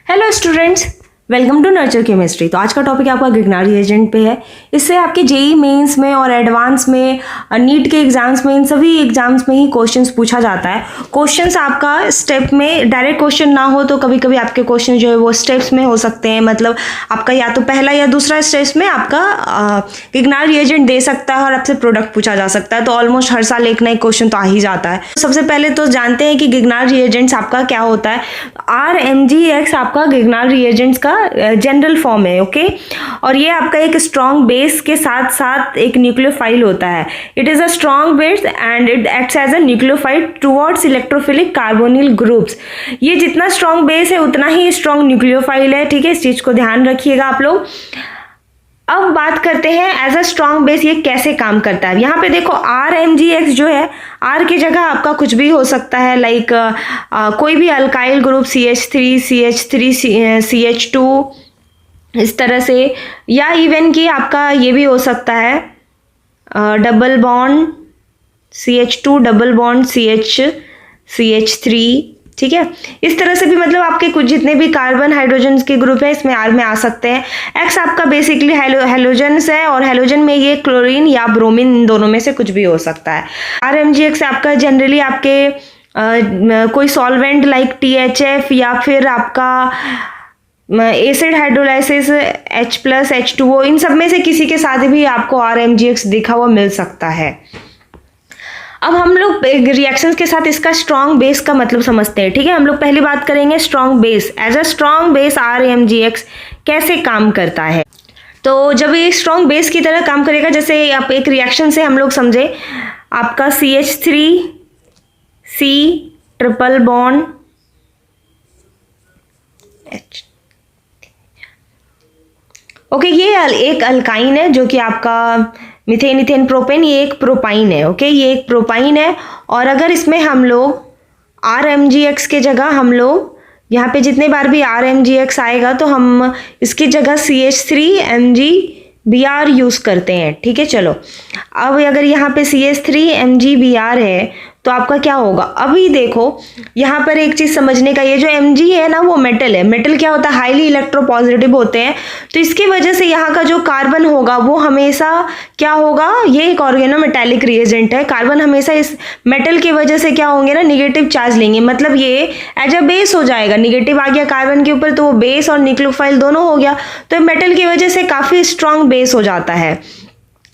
Hello students, welcome to Nurture Chemistry. तो आज का टॉपिक आपका गिगनार रिएजेंट पे है। इससे आपके जेई मेंस में और एडवांस में, नीट के एग्जाम्स में, इन सभी एग्जाम्स में ही क्वेश्चंस पूछा जाता है। क्वेश्चंस आपका स्टेप में डायरेक्ट क्वेश्चन ना हो तो कभी कभी आपके क्वेश्चन जो है वो स्टेप्स में हो सकते हैं। मतलब आपका या तो पहला या दूसरा स्टेप्स में आपका गिगनार रिएजेंट दे सकता है और आपसे प्रोडक्ट पूछा जा सकता है। तो ऑलमोस्ट हर साल एक ना एक क्वेश्चन तो आ ही जाता है। सबसे पहले तो जानते हैं कि गिगनार रिएजेंट्स आपका क्या होता है। RMGX आपका गिगनार रिएजेंट्स का जनरल फॉर्म है, ओके। और ये आपका एक स्ट्रॉन्ग बेस के साथ साथ एक न्यूक्लियोफाइल होता है। It is a strong base and it acts as a nucleophile towards electrophilic carbonyl groups. ये जितना स्ट्रॉन्ग बेस है उतना ही स्ट्रॉन्ग न्यूक्लियोफाइल है, ठीक है। इस चीज को ध्यान रखिएगा आप लोग। अब बात करते हैं एज अ स्ट्रॉन्ग बेस ये कैसे काम करता है। यहाँ पे देखो RMGX जो है, R की जगह आपका कुछ भी हो सकता है, लाइक कोई भी alkyl group CH3, CH3, CH2 इस तरह से, या इवन कि आपका ये भी हो सकता है double bond CH2 double bond CH3, ठीक है। इस तरह से भी मतलब आपके कुछ जितने भी कार्बन हाइड्रोजन के ग्रुप है इसमें R में आ सकते हैं। X आपका बेसिकली हेलोजन्स है और हेलोजन में ये क्लोरीन या ब्रोमीन, इन दोनों में से कुछ भी हो सकता है। RMGX आपका जनरली आपके कोई सॉल्वेंट लाइक THF या फिर आपका एसिड हाइड्रोलाइसिस H+ H2O, इन सब में से किसी के साथ भी आपको RMGX दिखा हुआ मिल सकता है। अब हम लोग रिएक्शंस के साथ इसका स्ट्रॉन्ग बेस का मतलब समझते हैं, ठीक है। हम लोग पहली बात करेंगे strong base. As a strong base RMGX कैसे काम करता है। तो जब ये स्ट्रॉन्ग बेस की तरह काम करेगा, जैसे आप एक रिएक्शन से हम लोग समझे, आपका CH3C triple bond H, okay. ये एक अल्काइन है जो कि आपका मीथेन, इथेन, प्रोपेन, ये एक प्रोपाइन है, ओके। ये एक प्रोपाइन है। और अगर इसमें हम लोग RMGX के जगह हम लोग यहाँ पे जितने बार भी RMGX आएगा तो हम इसकी जगह CH3MgBr यूज़ करते हैं, ठीक है। चलो, अब अगर यहाँ पे CH3MgBr है तो आपका क्या होगा। अभी देखो यहाँ पर एक चीज समझने का, ये जो Mg है ना वो मेटल है। मेटल क्या होता है, हाईली इलेक्ट्रोपॉजिटिव होते हैं। तो इसकी वजह से यहाँ का जो कार्बन होगा वो हमेशा क्या होगा, ये एक ऑर्गेनोमेटालिक रिएजेंट है। कार्बन हमेशा इस मेटल की वजह से क्या होंगे ना, निगेटिव चार्ज लेंगे। मतलब ये एज अ बेस हो जाएगा, निगेटिव आ गया कार्बन के ऊपर तो वो बेस और न्यूक्लियोफाइल दोनों हो गया। तो मेटल की वजह से काफी स्ट्रॉन्ग बेस हो जाता है।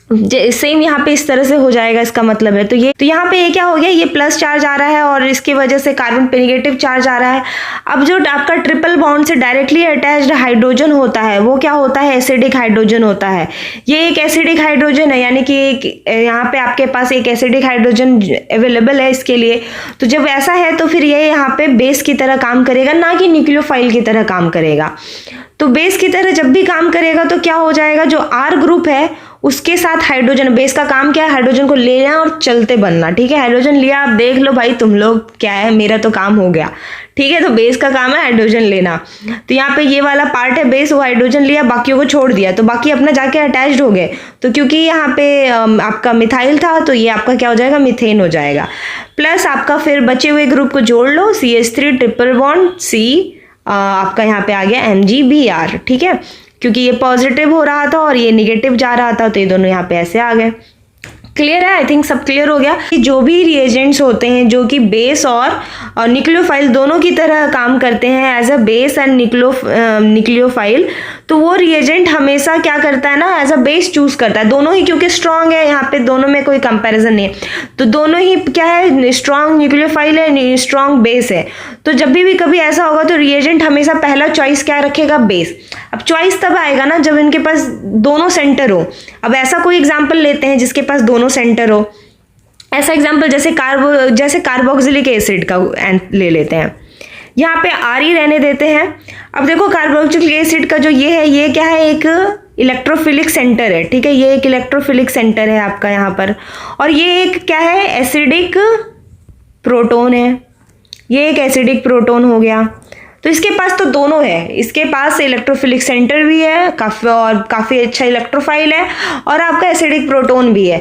सेम यहाँ पे इस तरह से हो जाएगा, इसका मतलब है। तो यहाँ पे ये क्या हो गया, ये प्लस चार्ज आ रहा है और इसकी वजह से कार्बन पे नेगेटिव चार्ज आ रहा है। अब जो आपका ट्रिपल बॉन्ड से डायरेक्टली अटैच्ड हाइड्रोजन होता है वो क्या होता है, एसिडिक हाइड्रोजन होता है। ये एक एसिडिक हाइड्रोजन है, यानी कि यहाँ पे आपके पास एक एसिडिक हाइड्रोजन अवेलेबल है इसके लिए। तो जब ऐसा है तो फिर ये यहाँ पे बेस की तरह काम करेगा, ना कि न्यूक्लियोफाइल की तरह काम करेगा। तो बेस की तरह जब भी काम करेगा तो क्या हो जाएगा, जो R ग्रुप है उसके साथ हाइड्रोजन, बेस का काम क्या है, हाइड्रोजन को लेना और चलते बनना, ठीक है। हाइड्रोजन लिया, आप देख लो भाई तुम लोग क्या है, मेरा तो काम हो गया, ठीक है। तो बेस का काम है हाइड्रोजन लेना। तो यहाँ पे ये वाला पार्ट है बेस, वो हाइड्रोजन लिया, बाकियों को छोड़ दिया, तो बाकी अपना जाके अटैच्ड हो गए। तो क्योंकि यहाँ पे आपका मिथाइल था तो ये आपका क्या हो जाएगा, मीथेन हो जाएगा। प्लस आपका फिर बचे हुए ग्रुप को जोड़ लो, CH3 ट्रिपल बॉन्ड C, आपका यहाँ पे आ गया MgBr, ठीक है। क्योंकि ये पॉजिटिव हो रहा था और ये निगेटिव जा रहा था तो ये दोनों यहाँ पे ऐसे आ गए। क्लियर है, आई थिंक सब क्लियर हो गया कि जो भी रिएजेंट्स होते हैं जो कि बेस और न्यूक्लियोफाइल दोनों की तरह काम करते हैं, as a base and nucleophile, तो वो रिएजेंट हमेशा क्या करता है ना, एज अ बेस चूज करता है। दोनों ही क्योंकि स्ट्रॉन्ग है, यहाँ पे दोनों में कोई कंपैरिजन नहीं है, तो दोनों ही क्या है, स्ट्रॉन्ग न्यूक्लियोफाइल है, स्ट्रॉन्ग बेस है। तो जब भी कभी ऐसा होगा तो रिएजेंट हमेशा पहला चॉइस क्या रखेगा, बेस। अब चॉइस तब आएगा ना जब इनके पास दोनों सेंटर हो। अब ऐसा कोई एग्जाम्पल लेते हैं जिसके पास दोनों सेंटर हो। ऐसा एग्जाम्पल जैसे कार्बोक्सिलिक एसिड का ले लेते हैं, यहाँ पे RE रहने देते हैं। अब देखो कार्बोक्सिलिक एसिड का जो ये है, ये क्या है, एक इलेक्ट्रोफिलिक सेंटर है, ठीक है। ये एक इलेक्ट्रोफिलिक सेंटर है आपका यहाँ पर, और ये एक क्या है, एसिडिक प्रोटोन है। ये एक एसिडिक प्रोटोन हो गया। तो इसके पास तो दोनों है, इसके पास इलेक्ट्रोफिलिक सेंटर भी है काफ़ी अच्छा इलेक्ट्रोफाइल है, और आपका एसिडिक प्रोटोन भी है।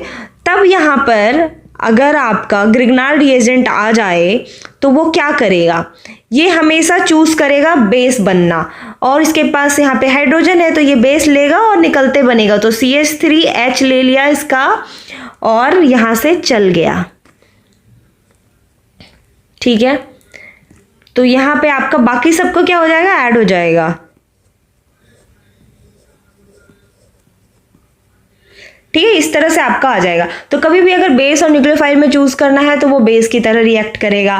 तब यहाँ पर अगर आपका ग्रिग्नार्ड रिएजेंट आ जाए तो वो क्या करेगा, ये हमेशा चूज करेगा बेस बनना, और इसके पास यहाँ पे हाइड्रोजन है तो ये बेस लेगा और निकलते बनेगा, तो CH3H ले लिया इसका और यहाँ से चल गया। ठीक है, तो यहाँ पे आपका बाकी सबको क्या हो जाएगा, ऐड हो जाएगा। ठीक है, इस तरह से आपका आ जाएगा। तो कभी भी अगर बेस और न्यूक्लियोफाइल में चूज करना है तो वो बेस की तरह रिएक्ट करेगा।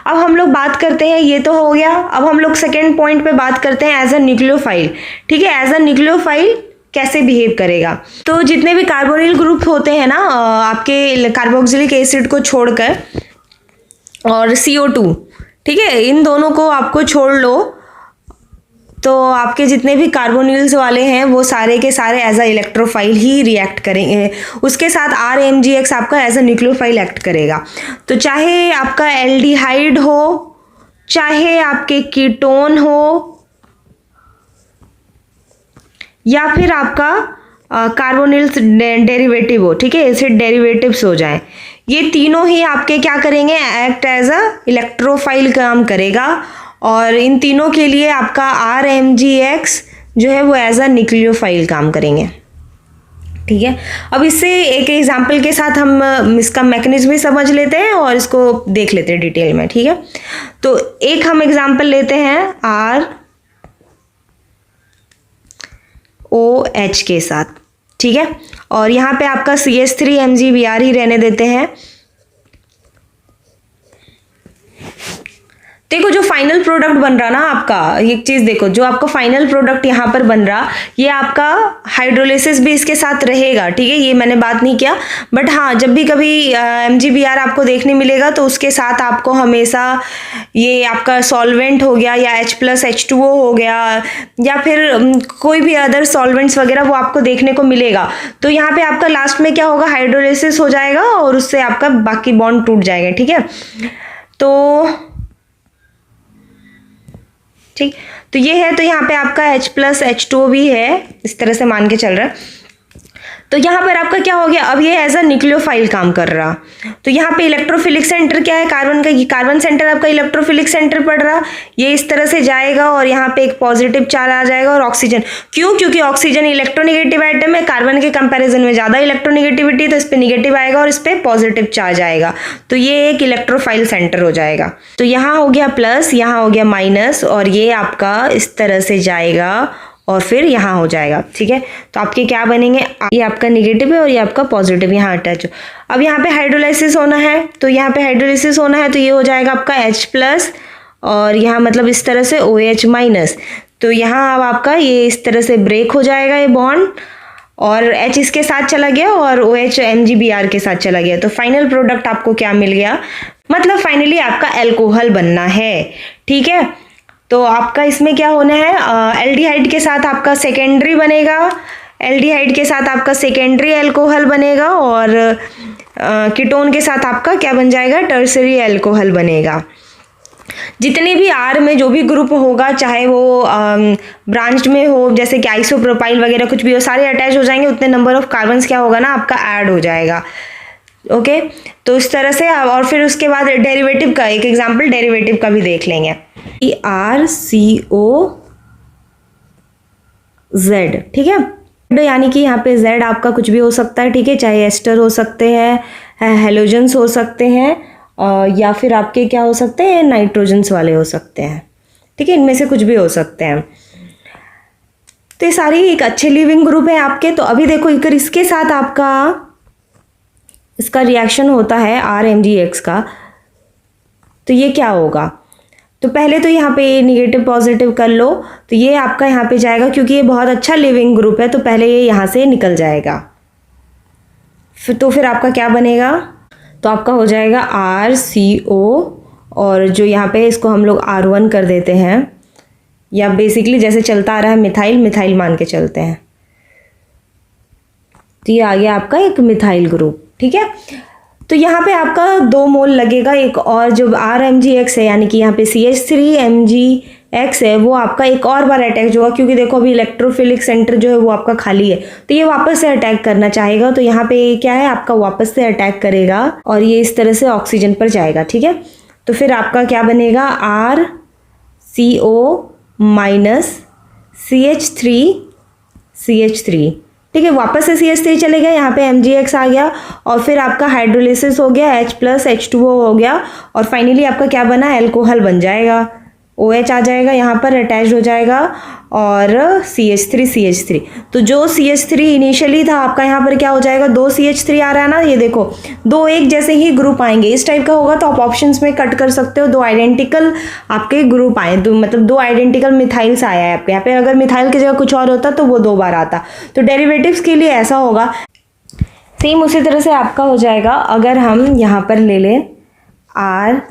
अब हम लोग बात करते हैं, ये तो हो गया, अब हम लोग सेकेंड पॉइंट पे बात करते हैं एज अ न्यूक्लियोफाइल। ठीक है, एज अ न्यूक्लियोफाइल कैसे बिहेव करेगा। तो जितने भी कार्बोनिल ग्रुप होते हैं ना आपके कार्बोक्सिलिक एसिड को छोड़कर और CO2, ठीक है, इन दोनों को आपको छोड़ लो तो आपके जितने भी कार्बोनिल्स वाले हैं वो सारे के सारे एज अ इलेक्ट्रोफाइल ही रिएक्ट करेंगे। उसके साथ RMgX आपका एज अ न्यूक्लियोफाइल एक्ट करेगा। तो चाहे आपका एल्डिहाइड हो, चाहे आपके कीटोन हो, या फिर आपका कार्बोनिल्स डेरिवेटिव हो, ठीक है, एसिड डेरिवेटिव्स हो जाएं, ये तीनों ही आपके क्या करेंगे, एक्ट एज अ इलेक्ट्रोफाइल काम करेगा। और इन तीनों के लिए आपका RMgX जो है वो एज अ न्यूक्लियोफाइल काम करेंगे। ठीक है, अब इससे एक एग्जांपल के साथ हम इसका मैकेनिज्म भी समझ लेते हैं और इसको देख लेते हैं डिटेल में। ठीक है, तो एक हम एग्जांपल लेते हैं ROH के साथ। ठीक है, और यहाँ पे आपका CH3MgBr ही रहने देते हैं। देखो जो फाइनल प्रोडक्ट बन रहा ना आपका, एक चीज देखो, जो आपका फाइनल प्रोडक्ट यहाँ पर बन रहा, ये आपका हाइड्रोलिसिस भी इसके साथ रहेगा। ठीक है, ये मैंने बात नहीं किया, बट हाँ जब भी कभी MgBr आपको देखने मिलेगा तो उसके साथ आपको हमेशा ये आपका सॉल्वेंट हो गया या H+H2O हो गया या फिर कोई भी अदर सॉल्वेंट्स वगैरह वो आपको देखने को मिलेगा। तो यहाँ पे आपका लास्ट में क्या होगा, हाइड्रोलिसिस हो जाएगा और उससे आपका बाकी बॉन्ड टूट जाएगा। ठीक है, ठीक, तो ये है, तो यहाँ पे आपका H+H2O भी है, इस तरह से मान के चल रहा है। तो यहाँ पर आपका क्या हो गया, अब ये एज अ न्यूक्लियोफाइल काम कर रहा। तो यहाँ पे इलेक्ट्रोफिलिक सेंटर क्या है, कार्बन का, कार्बन सेंटर आपका इलेक्ट्रोफिलिक सेंटर पड़ रहा, ये इस तरह से जाएगा और यहाँ पे एक पॉजिटिव चार्ज आ जाएगा। और ऑक्सीजन क्यों, क्योंकि ऑक्सीजन इलेक्ट्रोनेगेटिव आइटम है, कार्बन के कंपैरिजन में ज्यादा इलेक्ट्रोनेगेटिविटी, तो इस पे निगेटिव आएगा और इस पे पॉजिटिव चार्ज आएगा, तो ये एक इलेक्ट्रोफाइल सेंटर हो जाएगा। तो यहाँ हो गया प्लस, यहाँ हो गया माइनस, और ये आपका इस तरह से जाएगा और फिर यहाँ हो जाएगा। ठीक है, तो आपके क्या बनेंगे, ये आपका निगेटिव है और ये आपका पॉजिटिव यहाँ अटैच हो। अब यहाँ पे हाइड्रोलाइसिस होना है, तो यहाँ पे हाइड्रोलाइसिस होना है तो ये हो जाएगा आपका H+ और यहाँ मतलब इस तरह से OH-। तो यहाँ अब आपका ये इस तरह से ब्रेक हो जाएगा ये बॉन्ड, और H इसके साथ चला गया और OH MgBr के साथ चला गया। तो फाइनल प्रोडक्ट आपको क्या मिल गया, मतलब फाइनली आपका एल्कोहल बनना है। ठीक है, तो आपका इसमें क्या होना है, एल्डिहाइड के साथ आपका सेकेंडरी बनेगा, एल्डिहाइड के साथ आपका सेकेंडरी एल्कोहल बनेगा, और कीटोन के साथ आपका क्या बन जाएगा, टर्सरी एल्कोहल बनेगा। जितने भी R में जो भी ग्रुप होगा, चाहे वो ब्रांच्ड में हो, जैसे कि आइसोप्रोपाइल वगैरह कुछ भी हो, सारे अटैच हो जाएंगे, उतने नंबर ऑफ कार्बन्स क्या होगा ना आपका ऐड हो जाएगा। ओके, तो इस तरह से, और फिर उसके बाद डेरिवेटिव का एक एग्जांपल डेरिवेटिव का भी देख लेंगे, RCOZ। ठीक है, यानी कि यहाँ पे Z आपका कुछ भी हो सकता है। ठीक है, चाहे एस्टर हो सकते हैं, हेलोजेंस हो सकते हैं, या फिर आपके क्या हो सकते हैं, नाइट्रोजन्स वाले हो सकते हैं। ठीक है, इनमें से कुछ भी हो सकते हैं। तो ये सारी एक अच्छे लिविंग ग्रुप है आपके। तो अभी देखो अगर इसके साथ आपका इसका रिएक्शन होता है RMgX का, तो ये क्या होगा, तो पहले तो यहाँ पे निगेटिव पॉजिटिव कर लो, तो ये आपका यहाँ पे जाएगा, क्योंकि ये बहुत अच्छा लिविंग ग्रुप है तो पहले ये यहाँ से निकल जाएगा। फिर आपका क्या बनेगा, तो आपका हो जाएगा RCO, और जो यहाँ पे इसको हम लोग R1 कर देते हैं, या बेसिकली जैसे चलता आ रहा है मिथाइल, मिथाइल मान के चलते हैं। तो ये आ गया आपका एक मिथाइल ग्रुप। ठीक है, तो यहाँ पे आपका 2 मोल लगेगा एक और जो RMgX है, यानी कि यहाँ पे CH3Mg एक्स है वो आपका एक और बार अटैच होगा, क्योंकि देखो अभी इलेक्ट्रोफिलिक सेंटर जो है वो आपका खाली है, तो ये वापस से अटैक करना चाहेगा। तो यहाँ पे क्या है, आपका वापस से अटैक करेगा और ये इस तरह से ऑक्सीजन पर जाएगा। ठीक है, तो फिर आपका क्या बनेगा, RCO माइनस CH3। ठीक है, वापस से CH3 चले गया, यहाँ पे MgX आ गया और फिर आपका हाइड्रोलिसिस हो गया, H प्लस H2O हो गया और फाइनली आपका क्या बना, एल्कोहल बन जाएगा। OH आ जाएगा, यहाँ पर अटैच हो जाएगा और CH3। तो जो CH3 इनिशियली था आपका, यहाँ पर क्या हो जाएगा, 2 CH3 आ रहा है ना, ये देखो 2 एक जैसे ही ग्रुप आएंगे। इस टाइप का होगा तो आप ऑप्शंस में कट कर सकते हो, 2 आइडेंटिकल आपके ग्रुप आए, तो मतलब 2 आइडेंटिकल मिथाइल्स आया है आपके यहाँ पे। अगर मिथाइल की जगह कुछ और होता तो वो 2 बार आता। तो डेरिवेटिव्स के लिए ऐसा होगा। सेम उसी तरह से आपका हो जाएगा अगर हम यहाँ पर ले लें R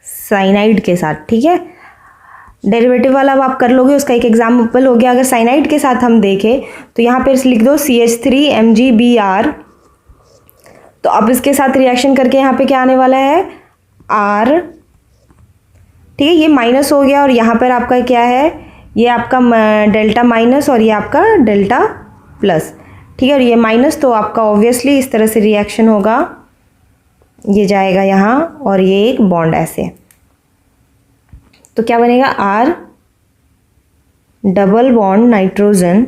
साइनाइड के साथ। ठीक है, डेरिवेटिव वाला अब आप कर लोगे, उसका एक एग्जाम्पल हो गया। अगर साइनाइड के साथ हम देखें तो यहाँ पे लिख दो CH3MgBr। तो अब इसके साथ रिएक्शन करके यहाँ पे क्या आने वाला है, R। ठीक है, ये माइनस हो गया और यहाँ पर आपका क्या है, ये आपका डेल्टा माइनस और ये आपका डेल्टा प्लस। ठीक है, और ये माइनस तो आपका ऑब्वियसली इस तरह से रिएक्शन होगा, ये जाएगा यहाँ और ये एक बॉन्ड ऐसे, तो क्या बनेगा, R डबल बॉन्ड नाइट्रोजन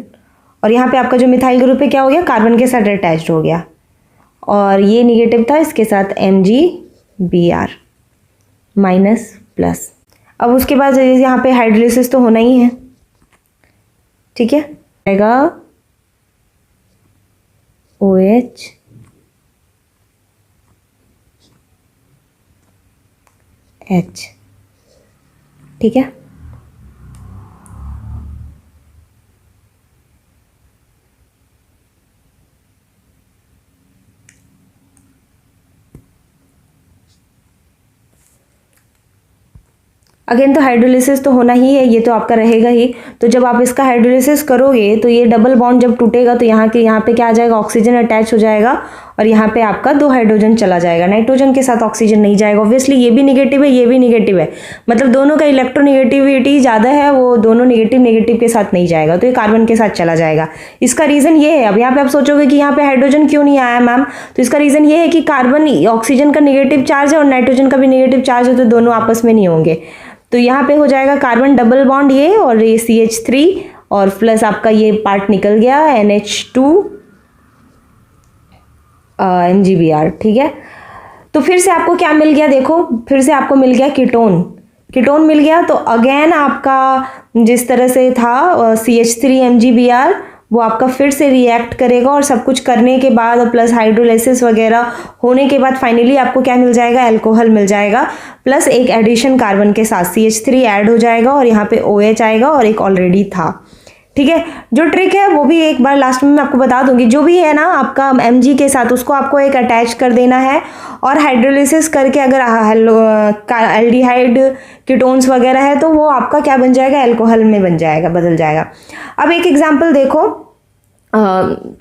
और यहाँ पे आपका जो मिथाइल ग्रुप है क्या हो गया, कार्बन के साथ अटैच्ड हो गया और ये निगेटिव था, इसके साथ MgBr माइनस प्लस। अब उसके बाद यहाँ पे हाइड्रोलिसिस तो होना ही है। ठीक है, आएगा OH H। ठीक है, अगेन तो हाइड्रोलिसिस तो होना ही है, ये तो आपका रहेगा ही। तो जब आप इसका हाइड्रोलिसिस करोगे तो ये डबल बॉन्ड जब टूटेगा तो यहाँ पे क्या आ जाएगा, ऑक्सीजन अटैच हो जाएगा और यहाँ पे आपका 2 हाइड्रोजन चला जाएगा, नाइट्रोजन के साथ ऑक्सीजन नहीं जाएगा। ऑब्वियसली ये भी निगेटिव है, ये भी निगेटिव है, मतलब दोनों का इलेक्ट्रोनिगेटिविटी ज़्यादा है, वो दोनों निगेटिव के साथ नहीं जाएगा, तो ये कार्बन के साथ चला जाएगा। इसका रीज़न ये है, अब यहाँ पे आप सोचोगे कि यहाँ पे हाइड्रोजन क्यों नहीं आया मैम, तो इसका रीज़न ये है कि कार्बन ऑक्सीजन का निगेटिव चार्ज है और नाइट्रोजन का भी निगेटिव चार्ज है, तो दोनों आपस में नहीं होंगे। तो यहाँ पे हो जाएगा कार्बन डबल बॉन्ड ये और ये CH3 और प्लस आपका ये पार्ट निकल गया NH2 MgBr। ठीक है, तो फिर से आपको क्या मिल गया, देखो फिर से आपको मिल गया कीटोन मिल गया। तो अगेन आपका जिस तरह से था CH3 MgBr वो आपका फिर से रिएक्ट करेगा और सब कुछ करने के बाद प्लस हाइड्रोलाइसिस वगैरह होने के बाद फाइनली आपको क्या मिल जाएगा, अल्कोहल मिल जाएगा प्लस एक एडिशन कार्बन के साथ CH3 ऐड हो जाएगा और यहाँ पे OH आएगा और एक ऑलरेडी था। ठीक है, जो ट्रिक है वो भी एक बार लास्ट में मैं आपको बता दूंगी। जो भी है ना आपका Mg के साथ उसको आपको एक अटैच कर देना है और हाइड्रोलिसिस करके अगर एल्डिहाइड कीटोन्स वगैरह है तो वो आपका क्या बन जाएगा, अल्कोहल में बन जाएगा, बदल जाएगा। अब एक एग्जांपल देखो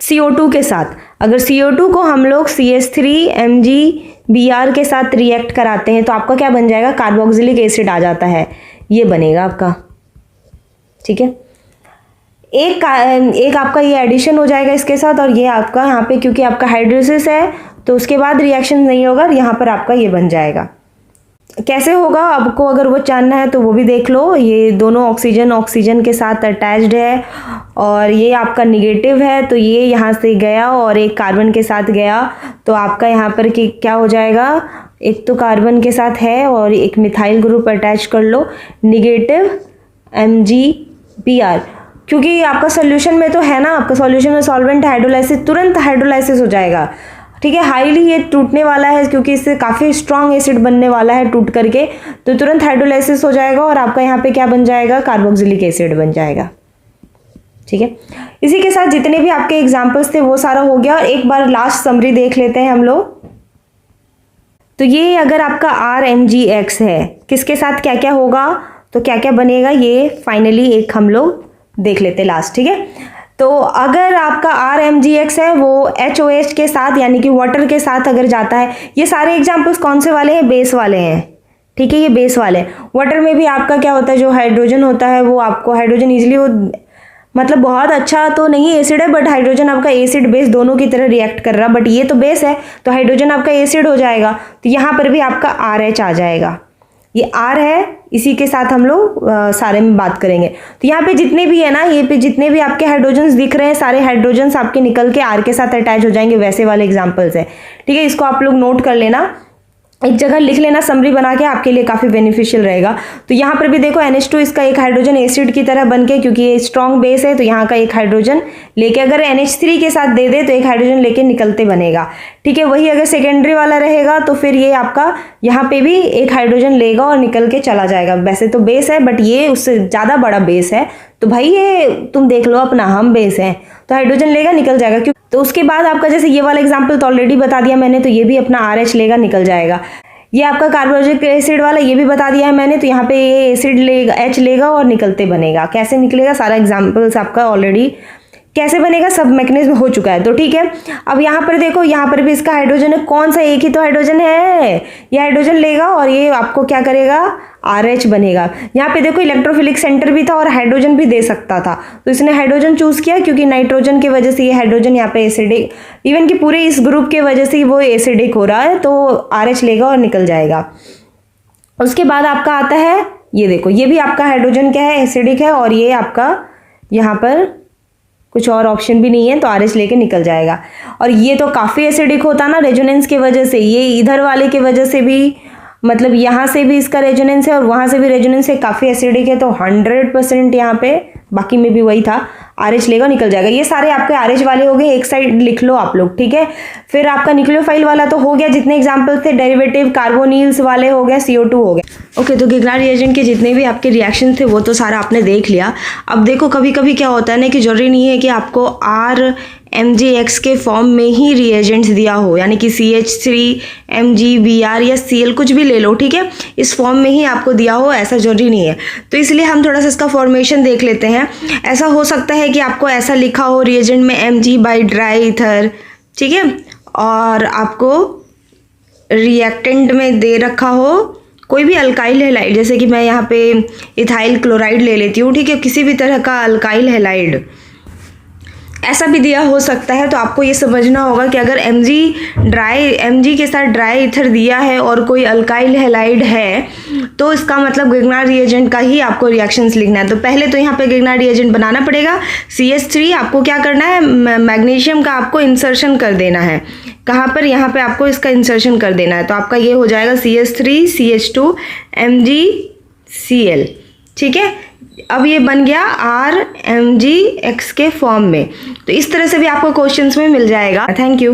CO2 के साथ, अगर CO2 को हम लोग CH3 MgBr के साथ रिएक्ट कराते हैं तो आपका क्या बन जाएगा, कार्बोक्सिलिक एसिड आ जाता है, ये बनेगा आपका। ठीक है, एक आपका ये एडिशन हो जाएगा इसके साथ और ये आपका यहाँ पे क्योंकि आपका हाइड्रोलिसिस है तो उसके बाद रिएक्शन नहीं होगा, यहाँ पर आपका ये बन जाएगा। कैसे होगा आपको अगर वो जानना है तो वो भी देख लो। ये दोनों ऑक्सीजन के साथ अटैच्ड है और ये आपका निगेटिव है, तो ये यहाँ से गया और एक कार्बन के साथ गया, तो आपका यहाँ पर कि क्या हो जाएगा, एक तो कार्बन के साथ है और एक मिथाइल ग्रुप अटैच कर लो, निगेटिव MgBr। क्योंकि आपका सोल्यूशन में तो है ना, आपका सोल्यूशन में सॉल्वेंट हाइड्रोलाइसिस, तुरंत हाइड्रोलाइसिस हो जाएगा। ठीक है, हाईली ये टूटने वाला है क्योंकि इससे काफ़ी स्ट्रॉन्ग एसिड बनने वाला है टूट करके, तो तुरंत हाइड्रोलाइसिस हो जाएगा और आपका यहाँ पे क्या बन जाएगा, कार्बोक्सिलिक एसिड बन जाएगा। ठीक है, इसी के साथ जितने भी आपके एग्जाम्पल्स थे वो सारा हो गया। और एक बार लास्ट समरी देख लेते हैं हम लोग। तो ये अगर आपका RMgX है, किसके साथ क्या क्या होगा, तो क्या क्या बनेगा, ये फाइनली एक हम लोग देख लेते लास्ट। ठीक है, तो अगर आपका RMgX है वो HOH के साथ यानी कि वाटर के साथ अगर जाता है, ये सारे एग्जाम्पल्स कौन से वाले हैं, बेस वाले हैं। ठीक है, ये बेस वाले। वाटर में भी आपका क्या होता है, जो हाइड्रोजन होता है वो आपको हाइड्रोजन ईजिली वो मतलब बहुत अच्छा तो नहीं एसिड है, बट हाइड्रोजन आपका एसिड बेस दोनों की तरह रिएक्ट कर रहा, बट ये तो बेस है तो हाइड्रोजन आपका एसिड हो जाएगा, तो यहाँ पर भी आपका RH आ जाएगा। ये R है, इसी के साथ हम लोग सारे में बात करेंगे। तो यहाँ पे जितने भी है ना, ये पे जितने भी आपके हाइड्रोजन्स दिख रहे हैं, सारे हाइड्रोजन्स आपके निकल के R के साथ अटैच हो जाएंगे, वैसे वाले एग्जाम्पल्स है। ठीक है, इसको आप लोग नोट कर लेना, एक जगह लिख लेना समरी बना के, आपके लिए काफ़ी बेनिफिशियल रहेगा। तो यहाँ पर भी देखो NH2 इसका एक हाइड्रोजन एसिड की तरह बन के, क्योंकि ये स्ट्रॉन्ग बेस है तो यहाँ का एक हाइड्रोजन लेके अगर NH3 के साथ दे दे तो एक हाइड्रोजन लेके निकलते बनेगा। ठीक है, वही अगर सेकेंडरी वाला रहेगा तो फिर ये आपका यहाँ पे भी एक हाइड्रोजन लेगा और निकल के चला जाएगा। वैसे तो बेस है बट ये उससे ज़्यादा बड़ा बेस है, तो भाई ये तुम देख लो अपना, हम बेस हैं तो हाइड्रोजन लेगा निकल जाएगा। क्यों? तो उसके बाद आपका जैसे ये वाला एग्जाम्पल तो ऑलरेडी बता दिया मैंने, तो ये भी अपना RH लेगा निकल जाएगा। ये आपका कार्बोक्सिलिक एसिड वाला ये भी बता दिया है मैंने, तो यहाँ पे ये एसिड लेगा, H लेगा और निकलते बनेगा। कैसे निकलेगा सारा एग्जाम्पल्स आपका ऑलरेडी कैसे बनेगा सब मैकेनिज्म हो चुका है। तो ठीक है, अब यहाँ पर देखो, यहाँ पर भी इसका हाइड्रोजन है, कौन सा, एक ही तो हाइड्रोजन है, ये हाइड्रोजन लेगा और ये आपको क्या करेगा, RH बनेगा। यहाँ पे देखो इलेक्ट्रोफिलिक सेंटर भी था और हाइड्रोजन भी दे सकता था, तो इसने हाइड्रोजन चूज किया क्योंकि नाइट्रोजन की वजह से ये हाइड्रोजन यहाँ पे एसिडिक, इवन कि पूरे इस ग्रुप की वजह से वो एसिडिक हो रहा है, तो RH लेगा और निकल जाएगा। उसके बाद आपका आता है, ये देखो ये भी आपका हाइड्रोजन क्या है, एसिडिक है, और ये आपका यहाँ पर कुछ और ऑप्शन भी नहीं है तो RH लेके निकल जाएगा। और ये तो काफ़ी एसिडिक होता ना रेजोनेंस की वजह से, ये इधर वाले की वजह से भी, मतलब यहाँ से भी इसका रेजोनेंस है और वहाँ से भी रेजोनेंस है, काफ़ी एसिडिक है, तो 100% यहाँ पे, बाकी में भी वही था, RH लेगा निकल जाएगा। ये सारे आपके RH वाले हो गए, एक साइड लिख लो आप लोग। ठीक है, फिर आपका न्यूक्लियोफाइल वाला तो हो गया, जितने एग्जाम्पल थे, डेरिवेटिव कार्बोनिल्स वाले हो गए, CO2 हो गया। ओके, तो गिगनार रिएजेंट के जितने भी आपके रिएक्शन थे वो तो सारा आपने देख लिया। अब देखो कभी कभी क्या होता है ना कि जरूरी नहीं है कि आपको RMgX के फॉर्म में ही रिएजेंट्स दिया हो, यानी कि CH3 MgBr या Cl कुछ भी ले लो, ठीक है, इस फॉर्म में ही आपको दिया हो ऐसा जरूरी नहीं है। तो इसलिए हम थोड़ा सा इसका फॉर्मेशन देख लेते हैं। ऐसा हो सकता है कि आपको ऐसा लिखा हो रिएजेंट में Mg बाई ड्राई ईथर, ठीक है, और आपको रिएक्टेंट में दे रखा हो कोई भी अल्काइल हैलाइड, जैसे कि मैं यहाँ पे इथाइल क्लोराइड ले लेती हूँ, ठीक है, किसी भी तरह का अल्काइल हैलाइड ऐसा भी दिया हो सकता है। तो आपको ये समझना होगा कि अगर Mg के साथ ड्राई ईथर दिया है और कोई अल्काइल हैलाइड है तो इसका मतलब गिगनार रिएजेंट का ही आपको रिएक्शंस लिखना है। तो पहले तो यहाँ पे गिगनार रिएजेंट बनाना पड़ेगा। CH3 आपको क्या करना है, मैग्नीशियम का आपको इंसर्शन कर देना है। कहाँ पर, यहाँ पे आपको इसका इंसर्शन कर देना है, तो आपका ये हो जाएगा CH3 CH2 MgCl, ठीक है। अब ये बन गया RMgX के फॉर्म में। तो इस तरह से भी आपको क्वेश्चंस में मिल जाएगा। Thank you.